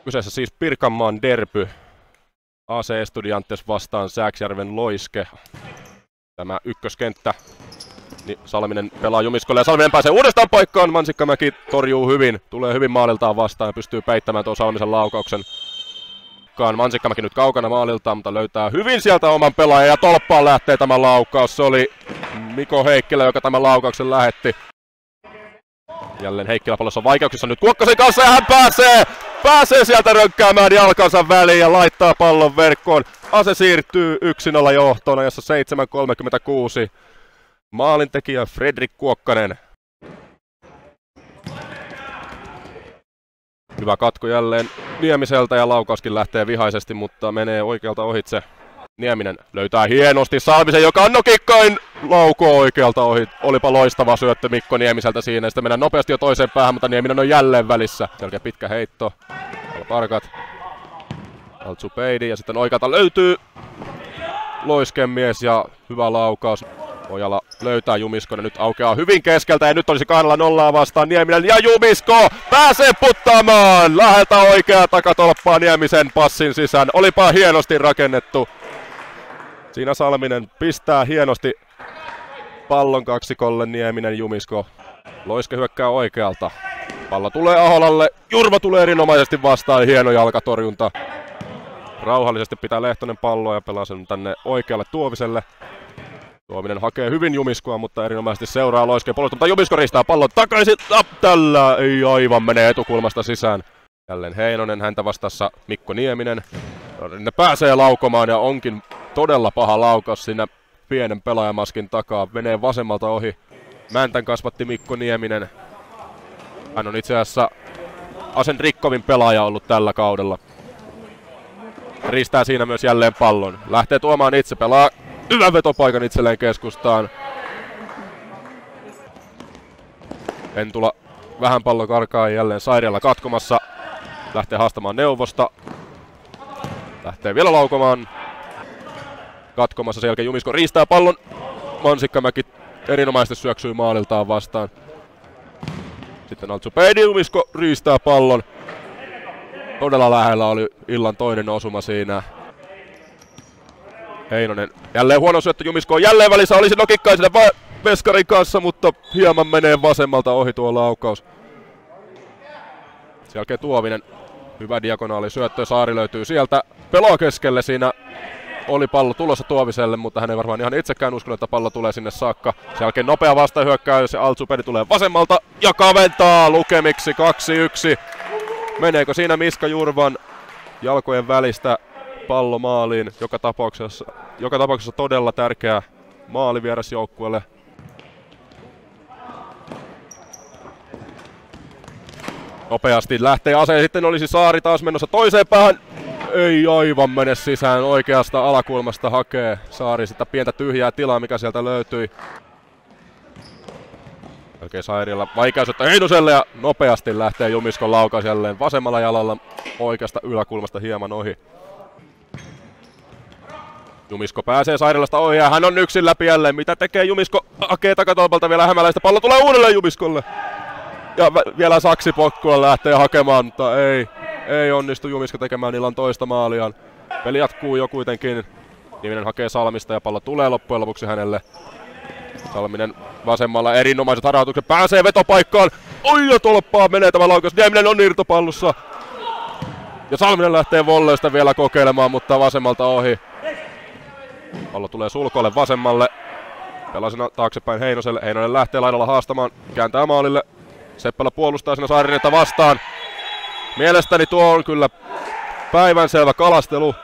Kyseessä siis Pirkanmaan derby. AC Estudiantes vastaan Sääksjärven Loiske. Tämä ykköskenttä. Niin Salminen pelaa Jumiskolle ja Salminen pääsee uudestaan paikkaan. Mansikkamäki torjuu hyvin. Tulee hyvin maaliltaan vastaan ja pystyy peittämään tuon Salmisen laukauksen. Mansikkamäki nyt kaukana maaliltaan, mutta löytää hyvin sieltä oman pelaajan ja tolppaan lähtee tämä laukaus. Se oli Miko Heikkilä, joka tämän laukauksen lähetti. Jälleen Heikkilä pallossa vaikeuksissa nyt Kuokkasen kanssa ja hän pääsee sieltä rönkkäämään jalkansa väliin ja laittaa pallon verkkoon. ACE siirtyy 1-0 johtoon ajassa 7.36. Maalintekijä Fredrik Kuokkanen. Hyvä katko jälleen Niemiseltä ja laukauskin lähtee vihaisesti, mutta menee oikealta ohitse. Nieminen löytää hienosti Salmisen, joka on nokikkain laukoo oikealta ohi. Olipa loistava syöttö Mikko Niemiseltä siinä. Sitten mennään nopeasti jo toiseen päähän, mutta Nieminen on jälleen välissä. Selkeä pitkä heitto. Parkat. Altsupeidi ja sitten oikealta löytyy Loisken mies ja hyvä laukaus. Ojala löytää Jumiskonen, nyt aukeaa hyvin keskeltä ja nyt olisi 2-0 vastaan Nieminen ja Jumisko pääsee puttaamaan! Läheltä oikea takatolppaa Niemisen passin sisään, olipa hienosti rakennettu. Siinä Salminen pistää hienosti pallon kaksikolle, Nieminen Jumisko. Loiske hyökkää oikealta. Pallo tulee Aholalle, Jurva tulee erinomaisesti vastaan, hieno jalkatorjunta. Rauhallisesti pitää Lehtonen palloa ja pelaa sen tänne oikealle Tuoviselle. Tuominen hakee hyvin Jumiskoa, mutta erinomaisesti seuraa Loiskeen puolusta, mutta Jumisko riistää pallon takaisin. Tällä ei aivan menee etukulmasta sisään. Jälleen Heinonen, häntä vastassa Mikko Nieminen. Ne pääsee laukomaan ja onkin todella paha laukaus siinä pienen pelaajamaskin takaa. Menee vasemmalta ohi. Mäntän kasvatti Mikko Nieminen. Hän on itse asiassa ACEn rikkovin pelaaja ollut tällä kaudella. Riistää siinä myös jälleen pallon. Lähtee tuomaan itse, pelaa hyvän vetopaikan itselleen keskustaan. Pentula vähän pallo karkaa jälleen Sairialla katkomassa. Lähtee haastamaan Neuvosta. Lähtee vielä laukomaan. Katkomassa sen jälkeen Jumisko riistää pallon. Mansikkamäki erinomaisesti syöksyy maaliltaan vastaan. Sitten Altsupeidi, Jumisko riistää pallon. Todella lähellä oli illan toinen osuma siinä. Heinonen jälleen huono syöttö, Jumisko on jälleen välissä, olisi nokikkaisena veskarin kanssa, mutta hieman menee vasemmalta ohi tuo laukaus. Sen jälkeen Tuovinen, hyvä diagonaali syöttö, Saari löytyy sieltä, pelaa keskelle, siinä oli pallo tulossa Tuoviselle, mutta hän ei varmaan ihan itsekään uskonut, että pallo tulee sinne saakka. Sen jälkeen nopea vastahyökkäys ja Altsupedi tulee vasemmalta ja kaventaa lukemiksi 2-1. Meneekö siinä Miska Jurvan jalkojen välistä pallo maaliin? Joka tapauksessa todella tärkeä maali vierasjoukkueelle. Nopeasti lähtee ACE, sitten olisi Saari taas menossa toiseen päähän. Ei aivan mene sisään, oikeasta alakulmasta hakee Saari sitä pientä tyhjää tilaa, mikä sieltä löytyi. Oikein Sairilla vaikea syöttää Heinoselle ja nopeasti lähtee Jumiskon laukaus jälleen vasemmalla jalalla oikeasta yläkulmasta hieman ohi. Jumisko pääsee Sairilasta ohi ja hän on yksin läpi jälleen. Mitä tekee Jumisko? Hakee takatolpalta vielä Hämäläistä. Pallo tulee uudelleen Jumiskolle. Ja vielä saksipokkulla lähtee hakemaan, mutta ei onnistu Jumisko tekemään illan toista maaliaan. Peli jatkuu jo kuitenkin. Nieminen hakee Salmista ja pallo tulee loppujen lopuksi hänelle. Salminen vasemmalla erinomaiset harautukset, pääsee vetopaikkaan. Oi ja tolppaa menee tämä laukaus. Nieminen on irtopallussa. Ja Salminen lähtee volleista vielä kokeilemaan, mutta vasemmalta ohi. Pallo tulee sulkolle vasemmalle. Pelasena taaksepäin Heinoselle. Heinonen lähtee laidalla haastamaan. Kääntää maalille. Seppälä puolustaa siinä Sairinetta vastaan. Mielestäni tuo on kyllä päivänselvä kalastelu.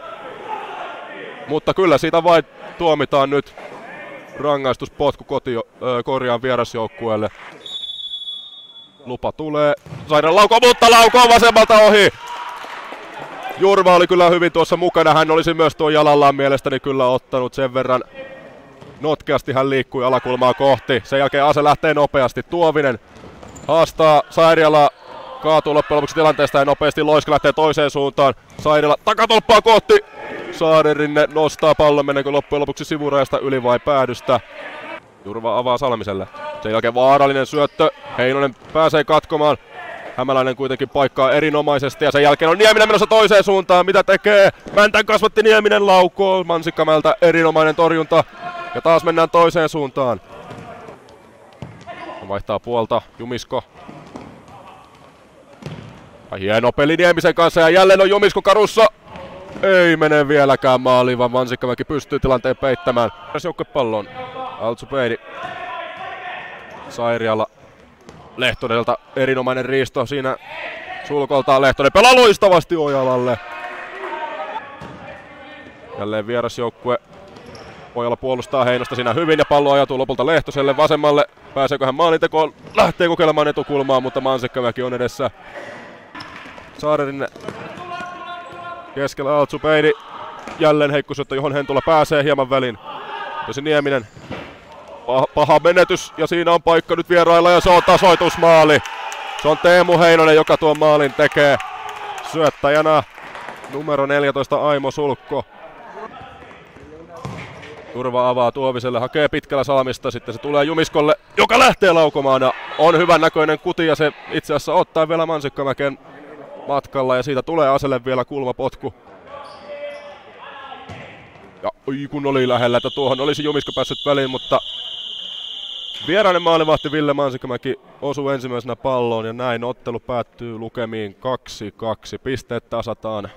Mutta kyllä siitä vain tuomitaan nyt rangaistuspotku korjaan vierasjoukkueelle. Lupa tulee. Sairan lauko, mutta lauko vasemmalta ohi. Jurva oli kyllä hyvin tuossa mukana. Hän olisi myös tuon jalallaan mielestäni kyllä ottanut sen verran. Notkeasti hän liikkui alakulmaa kohti. Sen jälkeen ACE lähtee nopeasti. Tuovinen haastaa Sairiala. Kaatuu loppujen lopuksi tilanteesta ja nopeasti Loiske lähtee toiseen suuntaan. Sairila takatolppaa kohti. Saaderinne nostaa pallon. Meneekö loppujen lopuksi sivurajasta yli vai päädystä? Jurva avaa Salmiselle. Sen jälkeen vaarallinen syöttö. Heinonen pääsee katkomaan. Hämäläinen kuitenkin paikkaa erinomaisesti ja sen jälkeen on Nieminen menossa toiseen suuntaan. Mitä tekee? Mäntän kasvatti Nieminen laukoo. Mansikkamäeltä erinomainen torjunta. Ja taas mennään toiseen suuntaan. Vaihtaa puolta Jumisko. Ja hieno peli Niemisen kanssa ja jälleen on Jumisko karussa. Ei mene vieläkään maaliin, vaan Mansikkamäki pystyy tilanteen peittämään. Joukkopallon. Altsupeidi. Sairialla. Lehtonelta erinomainen riisto siinä sulkoltaan. Lehtonen pelaa loistavasti Ojalalle. Jälleen vierasjoukkue. Ojala puolustaa Heinosta siinä hyvin ja pallo ajatuu lopulta Lehtoselle vasemmalle. Pääseekö hän maalintekoon? Lähtee kokeilemaan etukulmaa, mutta Mansikkamäki on edessä. Saarinen keskellä Altsupeidi. Jälleen heikko syöttö, johon Hentula pääsee hieman väliin. Tosi Nieminen. Paha menetys ja siinä on paikka nyt vierailla ja se on tasoitusmaali. Se on Teemu Heinonen, joka tuon maalin tekee. Syöttäjänä numero 14 Aimo Sulkko. Turva avaa Tuoviselle, hakee pitkällä Salmista, sitten se tulee Jumiskolle, joka lähtee laukomaan ja on hyvän näköinen kuti ja se itse asiassa ottaa vielä Mansikkamäken matkalla ja siitä tulee Aselle vielä kulmapotku. Ja oi kun oli lähellä, että tuohon olisi Jumisko päässyt väliin, mutta vierainen maalivahti Ville Mansikkamäki osuu ensimmäisenä palloon ja näin ottelu päättyy lukemiin 2-2. Pisteet tasataan.